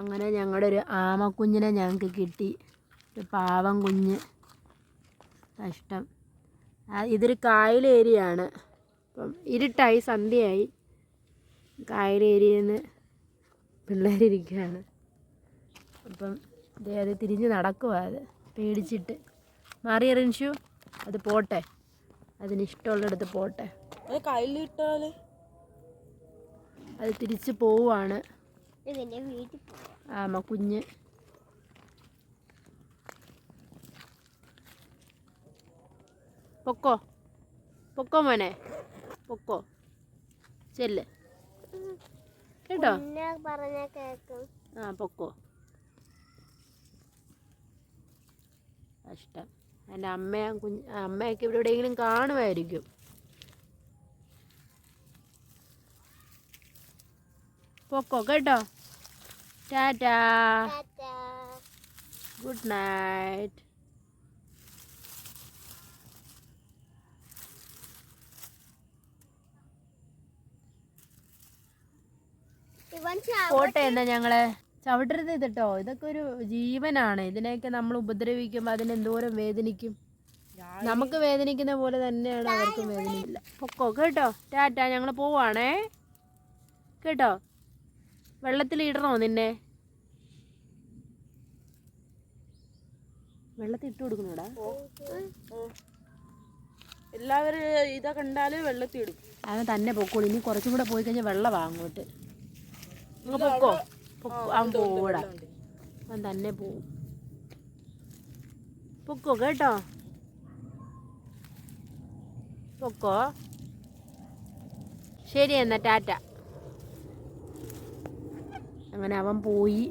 അങ്ങനെ ഞങ്ങളുടെ ഒരു ആമക്കുഞ്ഞിനെ ഞങ്ങൾക്ക് കിട്ടി. ഒരു പാവം കുഞ്ഞ്. കഷ്ടം. ഇതൊരു കായൽ ഏരിയയാണ്. അപ്പം ഇരുട്ടായി, സന്ധ്യയായി. കായൽ ഏരിയയിൽ നിന്ന് പിള്ളേരിയ്ക്കുകയാണ്. അപ്പം അത് തിരിഞ്ഞ് നടക്കുക. അത് പേടിച്ചിട്ട് മാറിയ റിൻഷു. അത് പോട്ടെ, അതിനിഷ്ടമുള്ളിടത്ത് പോട്ടെ. അത് കയ്യിലിട്ടാൽ അത് തിരിച്ച് പോവാണ് ആമ കുഞ്ഞ്. പൊക്കോ പൊക്കോ മോനെ, പൊക്കോ, ചെല്ല് കേട്ടോ. പൊക്കോ. കഷ്ടം. എൻ്റെ അമ്മയൊക്കെ ഇവിടെ എവിടെയെങ്കിലും കാണുമായിരിക്കും. പൊക്കോ കേട്ടോ. Tata, good night. പോട്ടെ എന്നാ ഞങ്ങളെ. ചവിട്ടരുത് കേട്ടോ, ഇതൊക്കെ ഒരു ജീവനാണ്. ഇതിനെയൊക്കെ നമ്മൾ ഉപദ്രവിക്കുമ്പോൾ അതിനെന്തോരം വേദനിക്കും. നമുക്ക് വേദനിക്കുന്ന പോലെ തന്നെയാണ് അവർക്കും വേദനയില്ല. പൊക്കോ കേട്ടോ. ടാറ്റാ, ഞങ്ങൾ പോവാണേ കേട്ടോ. വെള്ളത്തിൽ ഇടണോ നിന്നെ? വെള്ളത്തിൽ ഇട്ട് കൊടുക്കണോടാ. എല്ലാവരും ഇതാ കണ്ടാല് വെള്ളത്തിൽ ഇടും. അവൻ തന്നെ പൊക്കോളൂ. ഇനി കുറച്ചും കൂടെ പോയി കഴിഞ്ഞാൽ വെള്ളമാണ് അങ്ങോട്ട്. പൊക്കോ. അവൻ പോടാ, അവൻ തന്നെ പോവും. പൊക്കോ കേട്ടോ. പൊക്കോ. ശരി എന്നാ, ടാറ്റ. അങ്ങനെ അവൻ പോയി.